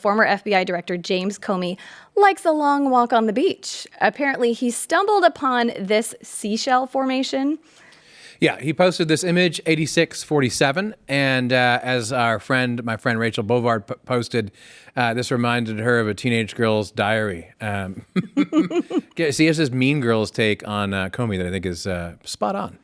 former FBI Director James Comey likes a long walk on the beach. Apparently, he stumbled upon this seashell formation. Yeah, he posted this image, 8647, and as my friend Rachel Bovard posted, this reminded her of a teenage girl's diary. See, here's this Mean Girls take on Comey that I think is spot on.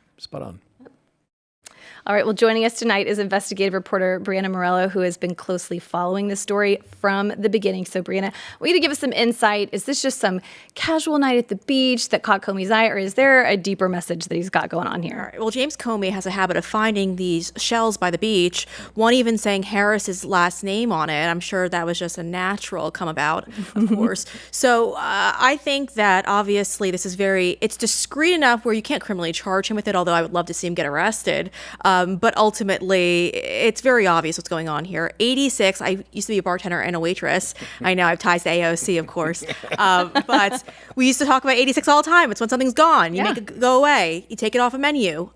All right, well, joining us tonight is investigative reporter Brianna Morello, who has been closely following the story from the beginning. So, Brianna, I want you to give us some insight. Is this just some casual night at the beach that caught Comey's eye, or is there a deeper message that he's got going on here? All right. Well, James Comey has a habit of finding these shells by the beach, one even saying Harris's last name on it. I'm sure that was just a natural come about, of course. So I think that obviously this is it's discreet enough where you can't criminally charge him with it, although I would love to see him get arrested. But ultimately, it's very obvious what's going on here. 86, I used to be a bartender and a waitress. I know I have ties to AOC, of course. But we used to talk about 86 all the time. It's when something's gone. You make it go away. You take it off a menu.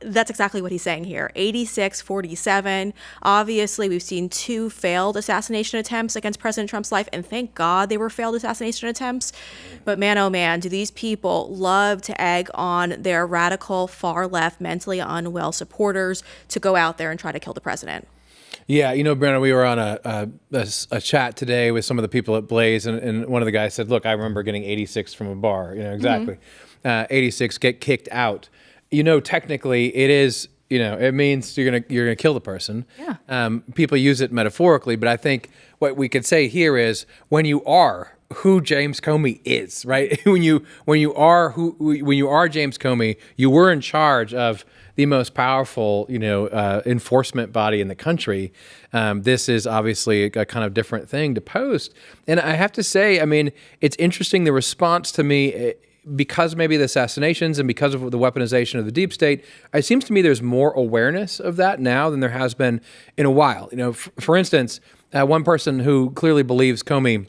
That's exactly what he's saying here. 8647. Obviously, we've seen 2 failed assassination attempts against President Trump's life. And thank God they were failed assassination attempts. But man, oh man, do these people love to egg on their radical, far-left, mentally unwell supporters to go out there and try to kill the president. Yeah, you know, Brandon, we were on a chat today with some of the people at Blaze, and one of the guys said, look, I remember getting 86 from a bar, exactly. 86, get kicked out. Technically it is, it means you're gonna kill the person. Yeah. People use it metaphorically, but I think what we could say here is when you are who James Comey is, right? when you are James Comey, you were in charge of the most powerful, enforcement body in the country. This is obviously a kind of different thing to post. And I have to say, it's interesting, the response to me, because maybe the assassinations and because of the weaponization of the deep state, it seems to me there's more awareness of that now than there has been in a while. For instance, one person who clearly believes Comey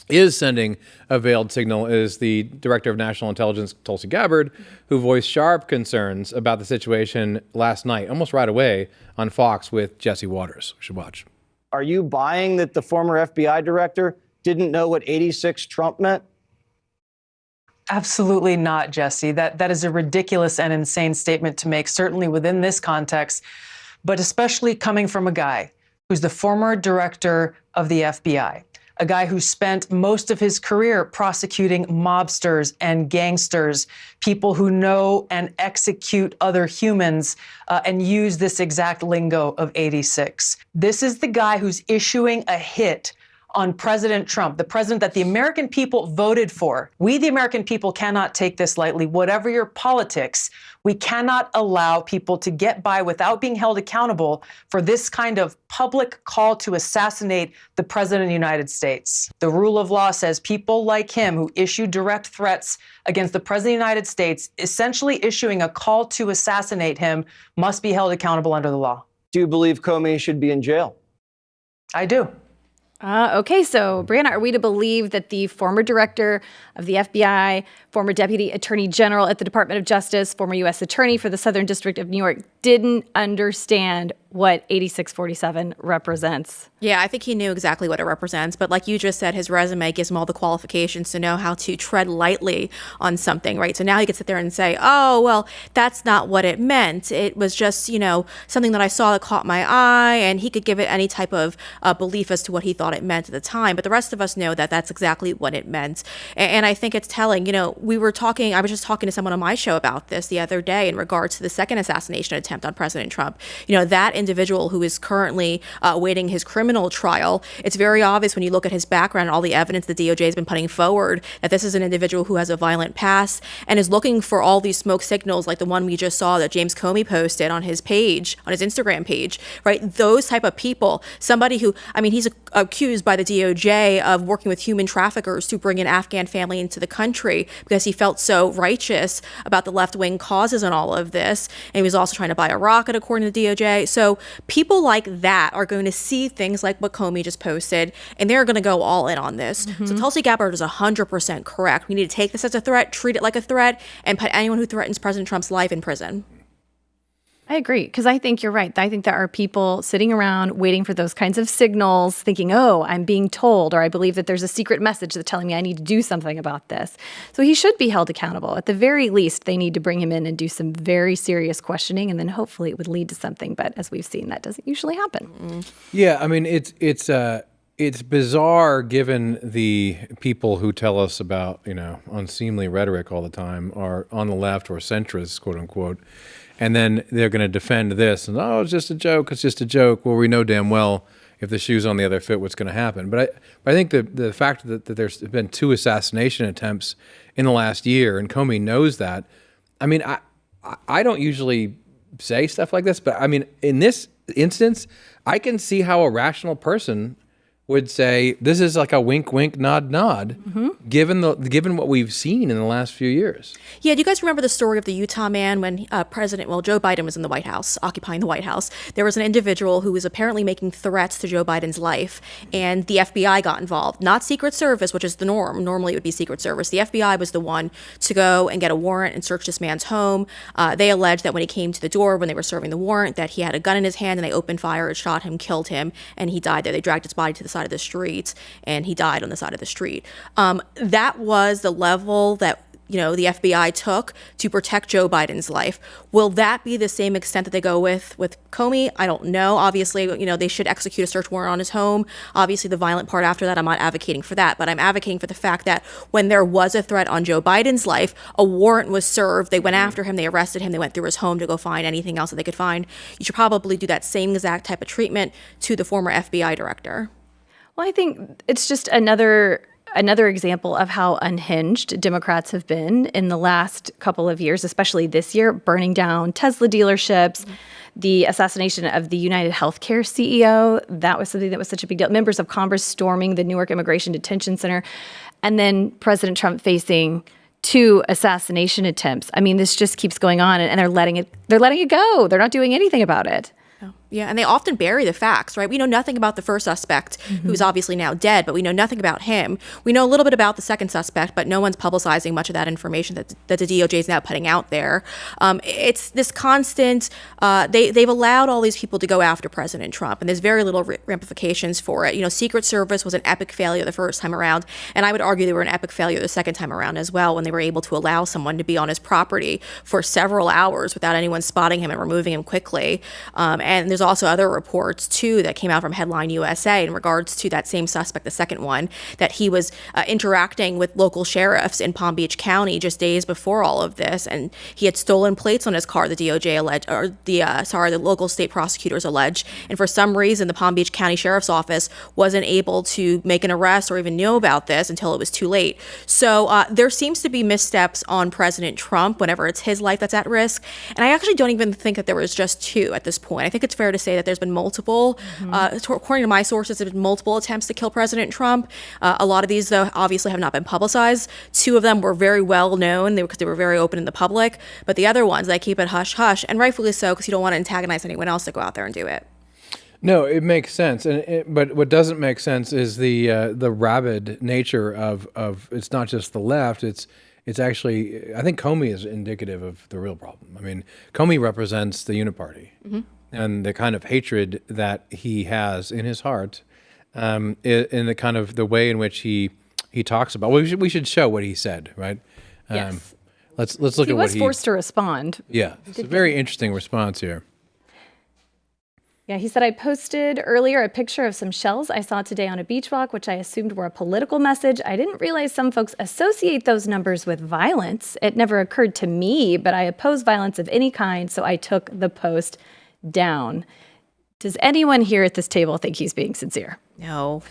is sending a veiled signal is the director of national intelligence, Tulsi Gabbard, who voiced sharp concerns about the situation last night, almost right away, on Fox with Jesse Waters. We should watch. Are you buying that the former FBI director didn't know what 86 Trump meant? Absolutely not, Jesse. That is a ridiculous and insane statement to make, certainly within this context, but especially coming from a guy who's the former director of the FBI. A guy who spent most of his career prosecuting mobsters and gangsters, people who know and execute other humans and use this exact lingo of 86. This is the guy who's issuing a hit on President Trump, the president that the American people voted for. We, the American people, cannot take this lightly. Whatever your politics, we cannot allow people to get by without being held accountable for this kind of public call to assassinate the president of the United States. The rule of law says people like him who issue direct threats against the president of the United States, essentially issuing a call to assassinate him, must be held accountable under the law. Do you believe Comey should be in jail? I do. Okay, so Brianna, are we to believe that the former director of the FBI, former deputy attorney general at the Department of Justice, former U.S. attorney for the Southern District of New York didn't understand what 8647 represents? Yeah, I think he knew exactly what it represents. But like you just said, his resume gives him all the qualifications to know how to tread lightly on something, right? So now he could sit there and say, oh, well, that's not what it meant. It was just, something that I saw that caught my eye. And he could give it any type of belief as to what he thought it meant at the time. But the rest of us know that that's exactly what it meant. And I think it's telling. I was just talking to someone on my show about this the other day in regards to the second assassination attempt on President Trump. That individual who is currently awaiting his criminal trial, it's very obvious when you look at his background and all the evidence the DOJ has been putting forward that this is an individual who has a violent past and is looking for all these smoke signals like the one we just saw that James Comey posted on his page, on his Instagram page, right? Those type of people, somebody who, he's accused by the DOJ of working with human traffickers to bring an Afghan family into the country because he felt so righteous about the left-wing causes and all of this. And he was also trying to buy a rocket, according to the DOJ. So people like that are going to see things like what Comey just posted, and they're going to go all in on this. Mm-hmm. So Tulsi Gabbard is 100% correct. We need to take this as a threat, treat it like a threat, and put anyone who threatens President Trump's life in prison. I agree, because I think you're right. I think there are people sitting around waiting for those kinds of signals, thinking, oh, I'm being told, or I believe that there's a secret message that's telling me I need to do something about this. So he should be held accountable. At the very least, they need to bring him in and do some very serious questioning, and then hopefully it would lead to something. But as we've seen, that doesn't usually happen. Yeah, I mean, it's bizarre given the people who tell us about, unseemly rhetoric all the time are on the left or centrists, quote unquote. And then they're going to defend this and, oh, it's just a joke. It's just a joke. Well, we know damn well if the shoe's on the other foot, what's going to happen. But I think the fact that there's been 2 assassination attempts in the last year, and Comey knows that. I mean, I don't usually say stuff like this, but I mean, in this instance, I can see how a rational person would say this is like a wink, wink, nod, nod, given what we've seen in the last few years. Yeah, do you guys remember the story of the Utah man when Joe Biden was in the White House, occupying the White House? There was an individual who was apparently making threats to Joe Biden's life, and the FBI got involved. Not Secret Service, which is the norm. Normally it would be Secret Service. The FBI was the one to go and get a warrant and search this man's home. They alleged that when he came to the door, when they were serving the warrant, that he had a gun in his hand, and they opened fire and shot him, killed him, and he died there. They dragged his body to the side of the street, and he died on the side of the street. That was the level that the FBI took to protect Joe Biden's life. Will that be the same extent that they go with Comey? I don't know. Obviously, they should execute a search warrant on his home. Obviously, the violent part after that, I'm not advocating for that, but I'm advocating for the fact that when there was a threat on Joe Biden's life, a warrant was served. They went after him. They arrested him. They went through his home to go find anything else that they could find. You should probably do that same exact type of treatment to the former FBI director. Well, I think it's just another example of how unhinged Democrats have been in the last couple of years, especially this year, burning down Tesla dealerships, the assassination of the United Healthcare CEO. That was something that was such a big deal. Members of Congress storming the Newark Immigration Detention Center, and then President Trump facing 2 assassination attempts. I mean, this just keeps going on, and they're letting it go. They're not doing anything about it. Yeah, and they often bury the facts, right? We know nothing about the first suspect, who's obviously now dead, but we know nothing about him. We know a little bit about the second suspect, but no one's publicizing much of that information that the DOJ is now putting out there. It's this constant, they've allowed all these people to go after President Trump, and there's very little ramifications for it. Secret Service was an epic failure the first time around, and I would argue they were an epic failure the second time around as well, when they were able to allow someone to be on his property for several hours without anyone spotting him and removing him quickly. And there's also other reports too that came out from Headline USA in regards to that same suspect, the second one, that he was interacting with local sheriffs in Palm Beach County just days before all of this, and he had stolen plates on his car, the DOJ alleged, or the local state prosecutors alleged, and for some reason the Palm Beach County Sheriff's Office wasn't able to make an arrest or even know about this until it was too late. So there seems to be missteps on President Trump whenever it's his life that's at risk, and I actually don't even think that there was just 2 at this point. I think it's fair to say that there's been multiple, according to my sources, there's been multiple attempts to kill President Trump. A lot of these, though, obviously have not been publicized. 2 of them were very well known because they were very open in the public. But the other ones, they keep it hush hush, and rightfully so, because you don't want to antagonize anyone else to go out there and do it. No, it makes sense, but what doesn't make sense is the rabid nature of it's not just the left. It's actually, I think Comey is indicative of the real problem. I mean, Comey represents the Uniparty. And the kind of hatred that he has in his heart, in the kind of the way in which he talks about. Well, we should show what he said, right? Yes. Let's look at what he was forced to respond. Yeah, it's a very interesting response here. Yeah, he said, I posted earlier a picture of some shells I saw today on a beach walk, which I assumed were a political message. I didn't realize some folks associate those numbers with violence. It never occurred to me, but I oppose violence of any kind, so I took the post down. Does anyone here at this table think he's being sincere? No.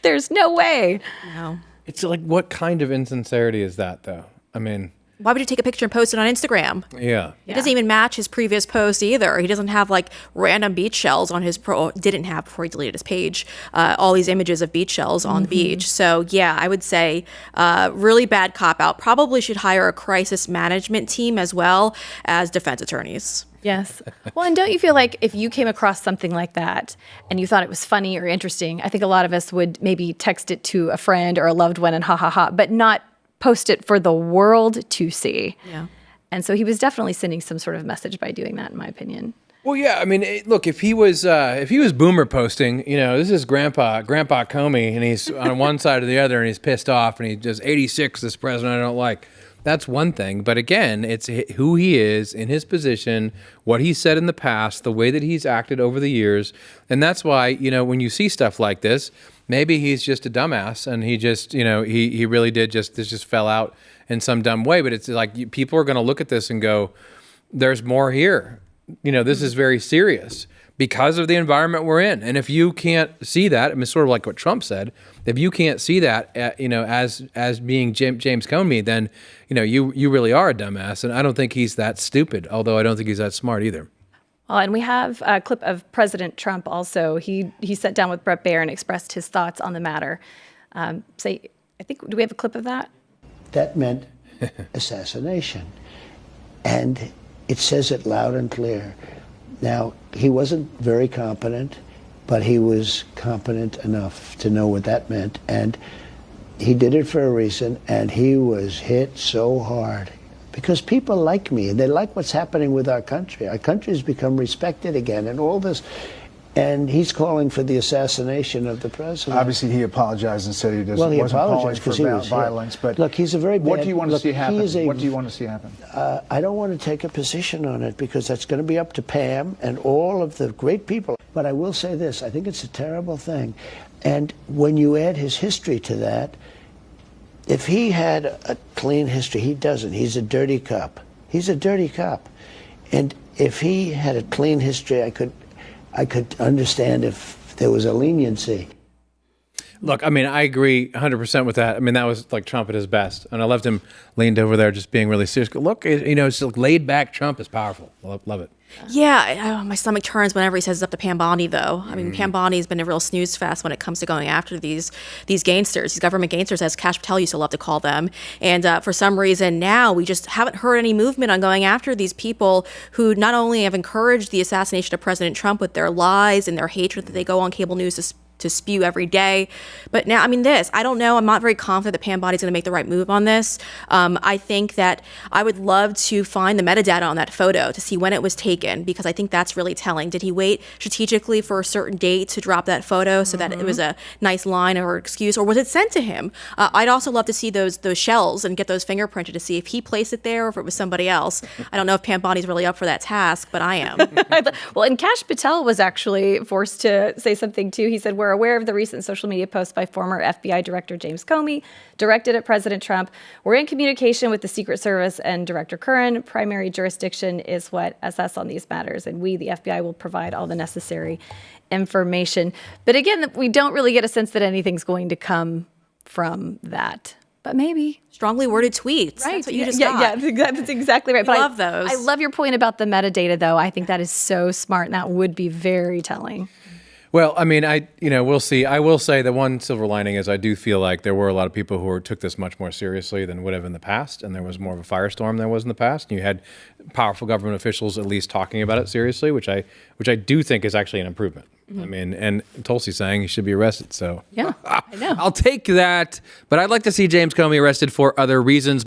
There's no way. No. It's like, what kind of insincerity is that, though? I mean, Why would you take a picture and post it on Instagram? yeah. It doesn't even match his previous post either. He doesn't have like random beach shells on his didn't have before he deleted his page, all these images of beach shells on the beach. So yeah, I would say really bad cop out. Probably should hire a crisis management team as well as defense attorneys. Yes. Well, and don't you feel like if you came across something like that and you thought it was funny or interesting, I think a lot of us would maybe text it to a friend or a loved one and ha ha ha, but not post it for the world to see. Yeah. And so he was definitely sending some sort of message by doing that, in my opinion. Well, yeah. I mean, look, if he was boomer posting, this is Grandpa Comey, and he's on one side or the other, and he's pissed off, and he just 86, this president I don't like. That's one thing. But again, it's who he is in his position, what he said in the past, the way that he's acted over the years, and that's why when you see stuff like this, maybe he's just a dumbass, and he just he really did this just fell out in some dumb way. But it's like people are going to look at this and go, "There's more here." This is very serious because of the environment we're in. And if you can't see that, I mean, sort of like what Trump said, if you can't see that, as being James Comey, then, you really are a dumbass. And I don't think he's that stupid, although I don't think he's that smart either. Well, and we have a clip of President Trump also. He sat down with Bret Baier and expressed his thoughts on the matter. Do we have a clip of that? That meant assassination. And it says it loud and clear. Now, he wasn't very competent, but he was competent enough to know what that meant. And he did it for a reason, and he was hit so hard. Because people like me, and they like what's happening with our country. Our country has become respected again, and all this. And he's calling for the assassination of the president. Obviously, he apologized and said he Well, he wasn't apologized calling because for he was violence. hit. But look, he's a very bad. What do you want to see happen? What do you want to see happen? I don't want to take a position on it because that's going to be up to Pam and all of the great people. But I will say this: I think it's a terrible thing, and when you add his history to that, if he had a clean history, he doesn't. He's a dirty cop. He's a dirty cop, and if he had a clean history, I could understand if there was a leniency. Look, I mean, I agree 100% with that. I mean, that was like Trump at his best. And I loved him leaned over there just being really serious. Look, it's like laid back Trump is powerful. Love it. Yeah, my stomach turns whenever he says it's up to Pam Bondi, though. I mean, Pam Bondi's been a real snooze fest when it comes to going after these gangsters, these government gangsters, as Kash Patel used to love to call them. And for some reason now, we just haven't heard any movement on going after these people who not only have encouraged the assassination of President Trump with their lies and their hatred that they go on cable news to spew every day. But now, I mean, I don't know. I'm not very confident that Pam Bondi's going to make the right move on this. I think that I would love to find the metadata on that photo to see when it was taken, because I think that's really telling. Did he wait strategically for a certain date to drop that photo so that it was a nice line or excuse, or was it sent to him? I'd also love to see those shells and get those fingerprinted to see if he placed it there or if it was somebody else. I don't know if Pam Bondi's really up for that task, but I am. Well, and Kash Patel was actually forced to say something too. He said, "We're aware of the recent social media post by former FBI Director James Comey directed at President Trump. We're in communication with the Secret Service and Director Curran. Primary jurisdiction is what assess on these matters, and we, the FBI, will provide all the necessary information." But again, we don't really get a sense that anything's going to come from that. But maybe. Strongly worded tweets. Right. That's what you just got. Yeah, that's exactly right. I love those. I love your point about the metadata, though. I think that is so smart, and that would be very telling. Well, I mean, we'll see. I will say the one silver lining is I do feel like there were a lot of people who took this much more seriously than would have in the past, and there was more of a firestorm than there was in the past. And you had powerful government officials at least talking about it seriously, which I do think is actually an improvement. I mean, and Tulsi's saying he should be arrested, so Yeah, I know. I'll take that. But I'd like to see James Comey arrested for other reasons.